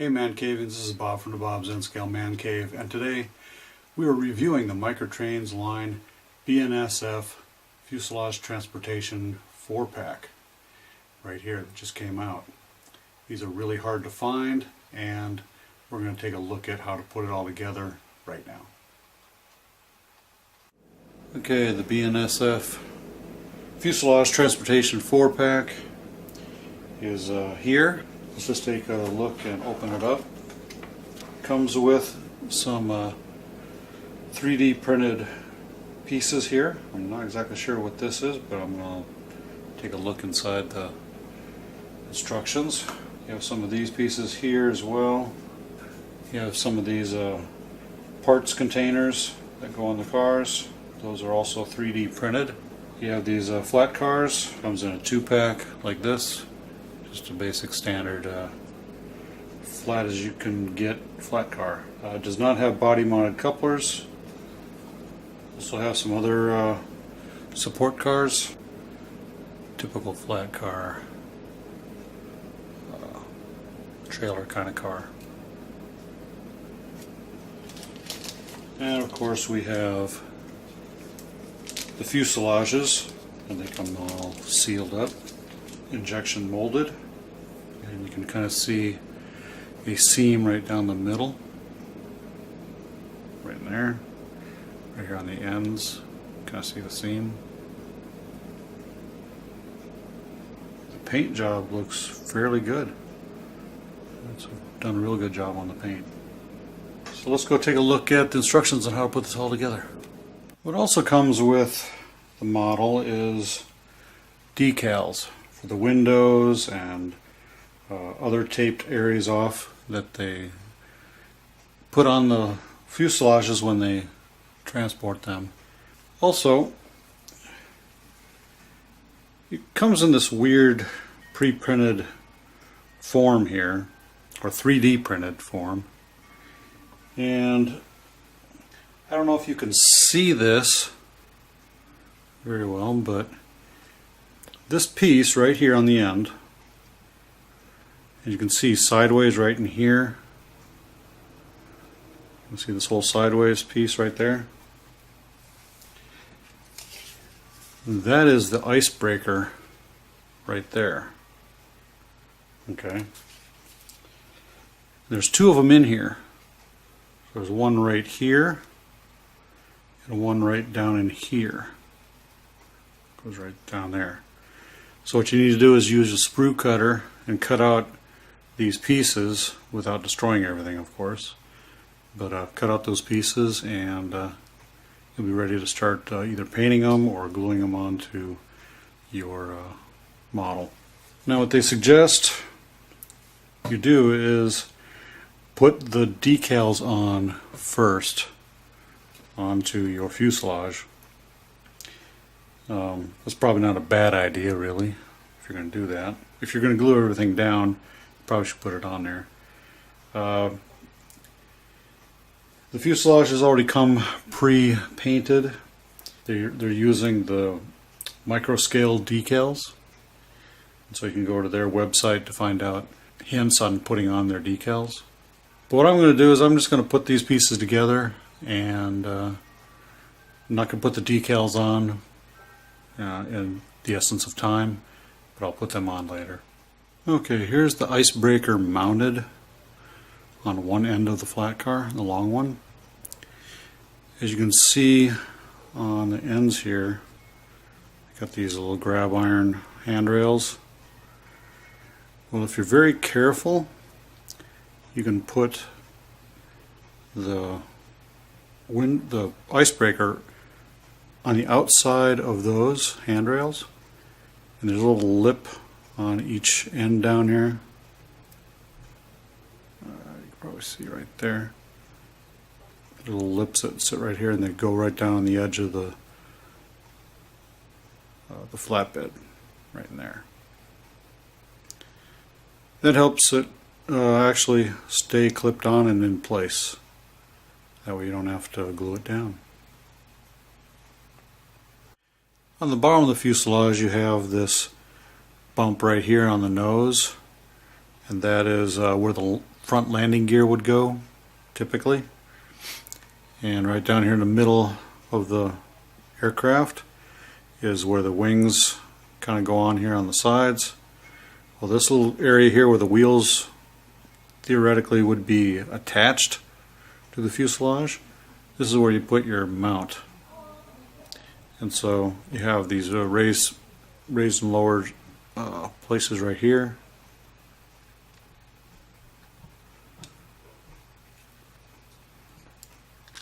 Hey ManCave, this is Bob from the Bob's N-Scale ManCave, and today we are reviewing the Microtrains line BNSF Fuselage Transportation 4-pack right here that just came out. These are really hard to find, and we're going to take a look at how to put it all together right now. Okay, the BNSF Fuselage Transportation 4-pack is here. Let's just take a look and open it up. Comes with some 3D printed pieces here. I'm not exactly sure what this is, but I'm going to take a look inside the instructions. You have some of these pieces here as well. You have some of these parts containers that go on the cars. Those are also 3D printed. You have these flat cars. Comes in a 2-pack like this. Just a basic standard flat as you can get flat car. It does not have body mounted couplers. Also have some other support cars. Typical flat car, trailer kind of car. And of course we have the fuselages, and they come all sealed up, injection molded. And you can kind of see a seam right down the middle, right in there, right here on the ends. Kind of see the seam. The paint job looks fairly good. It's done a real good job on the paint. So let's go take a look at the instructions on how to put this all together. What also comes with the model is decals for the windows and other taped areas off that they put on the fuselages when they transport them. Also, it comes in this weird pre-printed form here, or 3D printed form, and I don't know if you can see this very well, but this piece right here on the end, as you can see sideways right in here, you can see this whole sideways piece right there. That is the icebreaker right there. Okay. There's two of them in here. There's one right here and one right down in here. Goes right down there. So what you need to do is use a sprue cutter and cut out these pieces without destroying everything, of course. But cut out those pieces and you'll be ready to start either painting them or gluing them onto your model. Now what they suggest you do is put the decals on first onto your fuselage. That's probably not a bad idea, really, if you're going to do that. If you're going to glue everything down, you probably should put it on there. The fuselage has already come pre-painted. They're using the micro-scale decals, and so you can go to their website to find out hints on putting on their decals. But what I'm going to do is I'm just going to put these pieces together, and I'm not going to put the decals on in the essence of time, but I'll put them on later. Okay, here's the icebreaker mounted on one end of the flat car, the long one. As you can see on the ends here, I got these little grab iron handrails. Well, if you're very careful, you can put the icebreaker on the outside of those handrails, and there's a little lip on each end down here. You can probably see right there. Little lips that sit right here, and they go right down on the edge of the flatbed, right in there. That helps it actually stay clipped on and in place. That way you don't have to glue it down. On the bottom of the fuselage you have this bump right here on the nose, and that is where the front landing gear would go, typically. And right down here in the middle of the aircraft is where the wings kind of go on here on the sides. Well, this little area here where the wheels theoretically would be attached to the fuselage, this is where you put your mount. And so you have these raised and lowered places right here.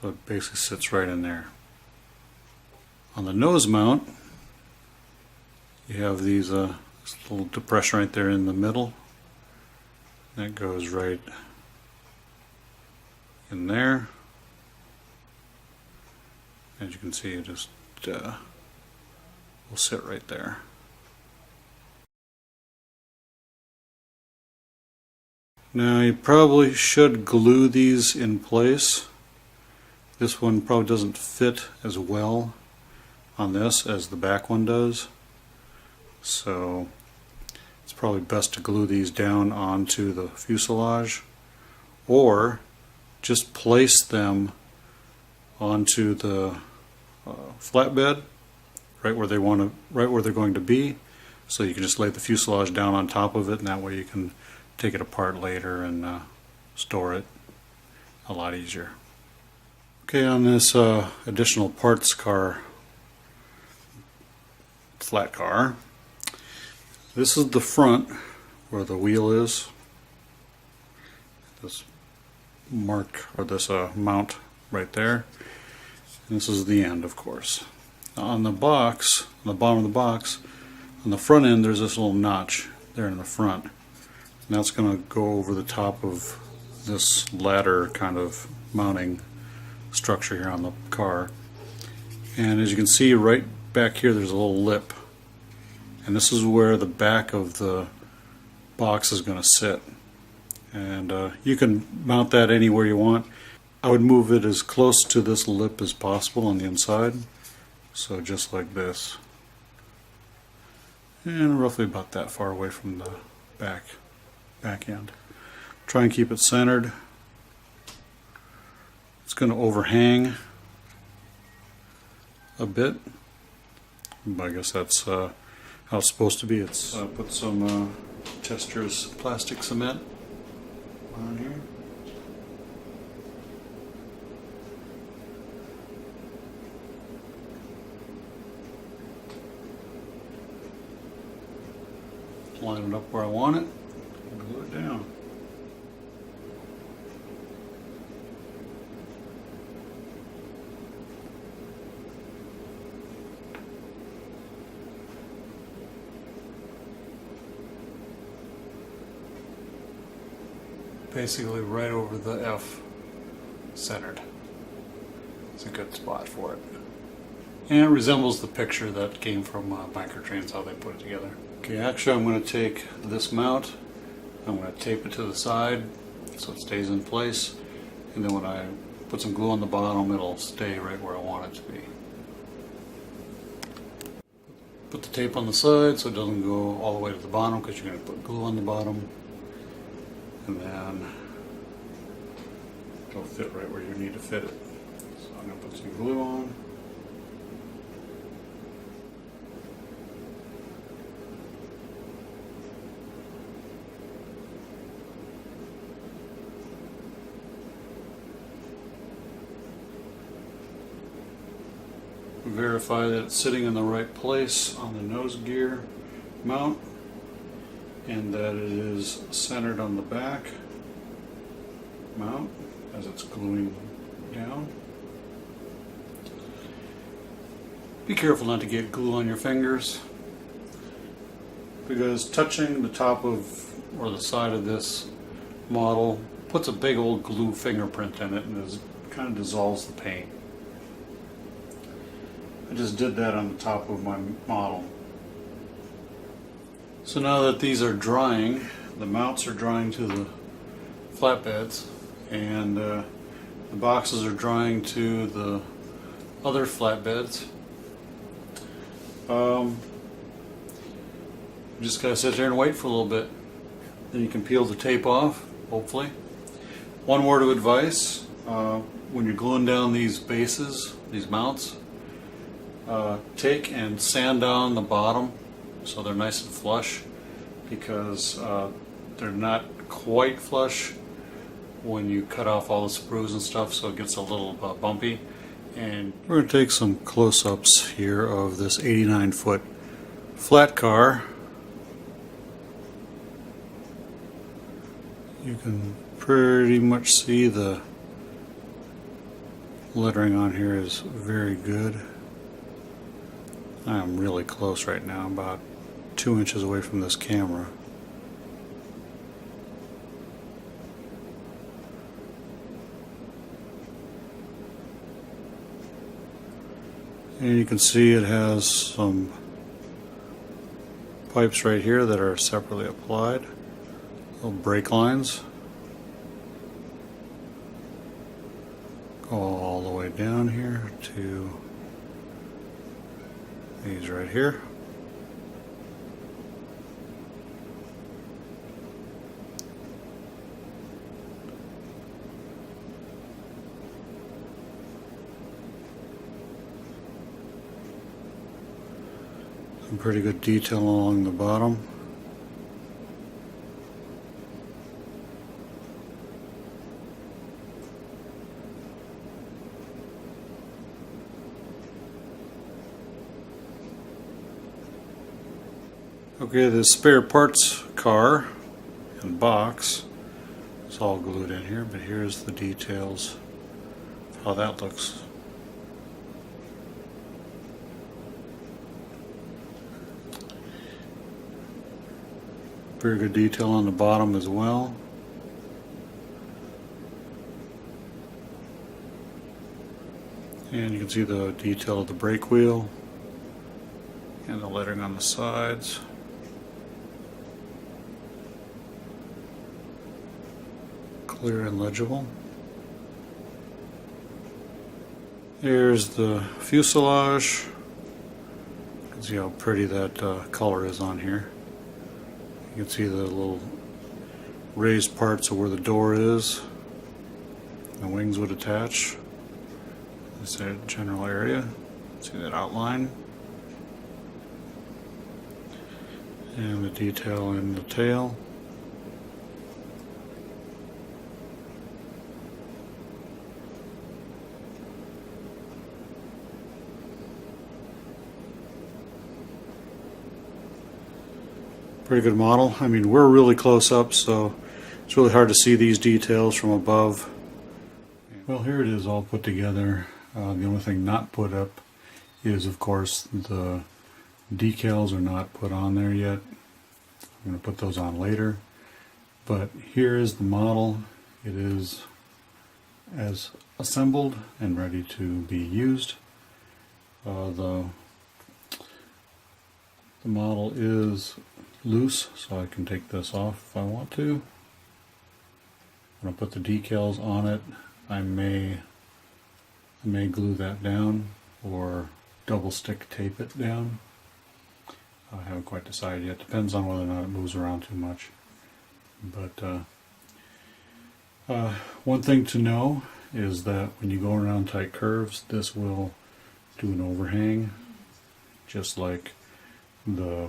So it basically sits right in there. On the nose mount, you have these this little depression right there in the middle. That goes right in there. As you can see, it just will sit right there. Now you probably should glue these in place. This one probably doesn't fit as well on this as the back one does, so it's probably best to glue these down onto the fuselage, or just place them onto the flatbed right where they're going to be, so you can just lay the fuselage down on top of it, and that way you can take it apart later and store it a lot easier. Okay, on this additional parts car, flat car, this is the front where the wheel is. This mark, or this mount right there. And this is the end, of course. On the box, on the bottom of the box, on the front end, there's this little notch there in the front. And that's going to go over the top of this ladder kind of mounting structure here on the car. And as you can see right back here, there's a little lip. And this is where the back of the box is going to sit. And you can mount that anywhere you want. I would move it as close to this lip as possible on the inside. So just like this. And roughly about that far away from the back end. Try and keep it centered. It's going to overhang a bit, but I guess that's how it's supposed to be. It's put some Chester's plastic cement on here. Line it up where I want it and glue it down. Basically right over the F, centered. It's a good spot for it. And it resembles the picture that came from Microtrains, how they put it together. Okay, actually I'm going to take this mount, I'm going to tape it to the side so it stays in place, and then when I put some glue on the bottom, it'll stay right where I want it to be. Put the tape on the side so it doesn't go all the way to the bottom, because you're going to put glue on the bottom, and then it'll fit right where you need to fit it. So I'm going to put some glue on. Verify that it's sitting in the right place on the nose gear mount, and that it is centered on the back mount as it's gluing down. Be careful not to get glue on your fingers, because touching the top of or the side of this model puts a big old glue fingerprint in it, and kind of dissolves the paint. I just did that on the top of my model. So now that these are drying, the mounts are drying to the flatbeds, and the boxes are drying to the other flatbeds. Just gotta sit there and wait for a little bit. Then you can peel the tape off, hopefully, One word of advice, when you're gluing down these bases, these mounts, take and sand down the bottom so they're nice and flush, because they're not quite flush when you cut off all the sprues and stuff, so it gets a little bumpy. And we're going to take some close-ups here of this 89-foot flat car. You can pretty much see the lettering on here is very good. I'm really close right now, about 2 inches away from this camera. And you can see it has some pipes right here that are separately applied, little brake lines. Go all the way down here to these right here. Some pretty good detail along the bottom. Okay, the spare parts car and box is all glued in here, but here's the details of how that looks. Very good detail on the bottom as well. And you can see the detail of the brake wheel and the lettering on the sides. Clear and legible. Here's the fuselage. You can see how pretty that color is on here. You can see the little raised parts of where the door is. The wings would attach. This is the general area. See that outline. And the detail in the tail. Pretty good model. I mean, we're really close up, so it's really hard to see these details from above. Well, here it is all put together. The only thing not put up is, of course, the decals are not put on there yet. I'm going to put those on later. But here is the model. It is as assembled and ready to be used. The model is loose, so I can take this off if I want to. I'm going to put the decals on it. I may glue that down or double stick tape it down. I haven't quite decided yet. Depends on whether or not it moves around too much. But one thing to know is that when you go around tight curves, this will do an overhang, just like the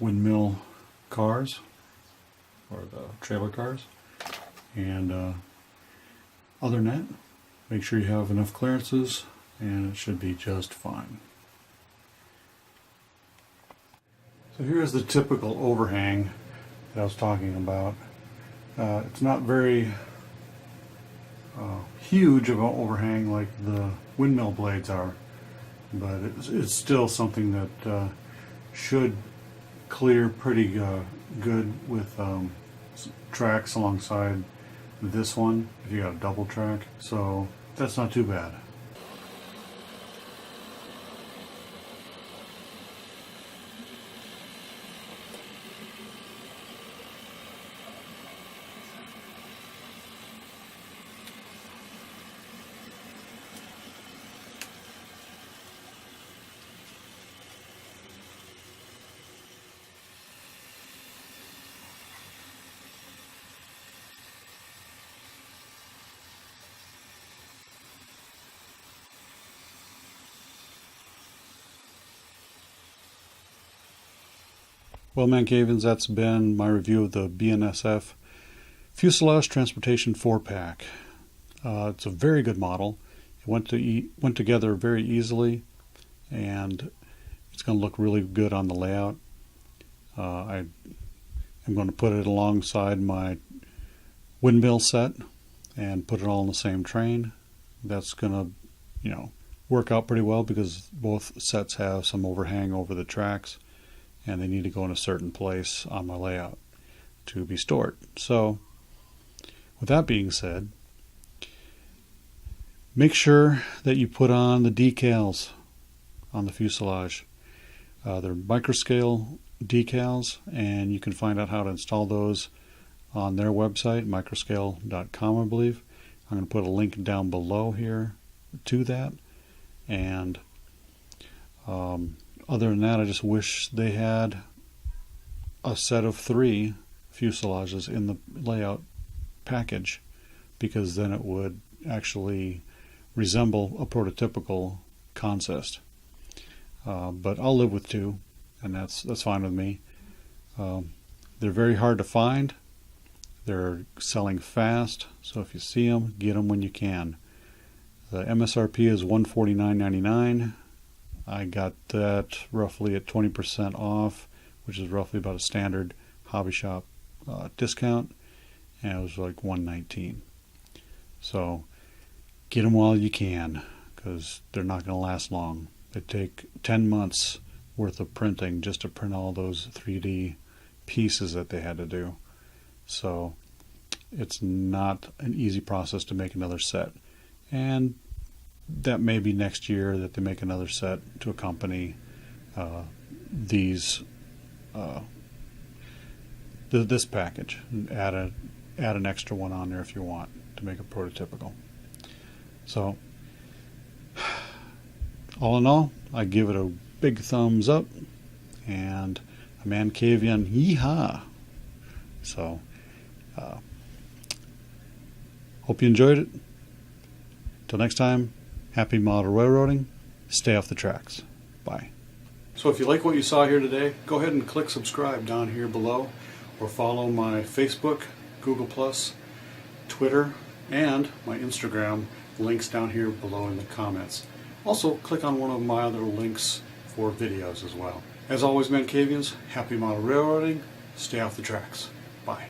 windmill cars or the trailer cars. And other than that, make sure you have enough clearances and it should be just fine. So here's the typical overhang that I was talking about. It's not very huge of an overhang like the windmill blades are, but it's still something that should clear pretty good with tracks alongside this one if you got a double track, so that's not too bad. Well, ManCavians, that's been my review of the BNSF Fuselage Transportation 4-pack. It's a very good model. It went together very easily, and it's going to look really good on the layout. I am going to put it alongside my windmill set and put it all in the same train. That's going to, work out pretty well because both sets have some overhang over the tracks, and they need to go in a certain place on my layout to be stored. So, with that being said, make sure that you put on the decals on the fuselage. They're microscale decals, and you can find out how to install those on their website, microscale.com, I believe. I'm going to put a link down below here to that. And other than that, I just wish they had a set of 3 fuselages in the layout package, because then it would actually resemble a prototypical consist. But I'll live with 2, and that's fine with me. They're very hard to find. They're selling fast, so if you see them, get them when you can. The MSRP is $149.99. I got that roughly at 20% off, which is roughly about a standard hobby shop discount, and it was like $119. So get them while you can, because they're not going to last long. They take 10 months worth of printing just to print all those 3D pieces that they had to do. So it's not an easy process to make another set. And that may be next year that they make another set to accompany this package. Add an extra one on there if you want to make it prototypical. So all in all, I give it a big thumbs up, and a ManCavian yeehaw. So hope you enjoyed it. Till next time, happy model railroading. Stay off the tracks. Bye. So if you like what you saw here today, go ahead and click subscribe down here below, or follow my Facebook, Google+, Twitter, and my Instagram, links down here below in the comments. Also, click on one of my other links for videos as well. As always, ManCavians, happy model railroading. Stay off the tracks. Bye.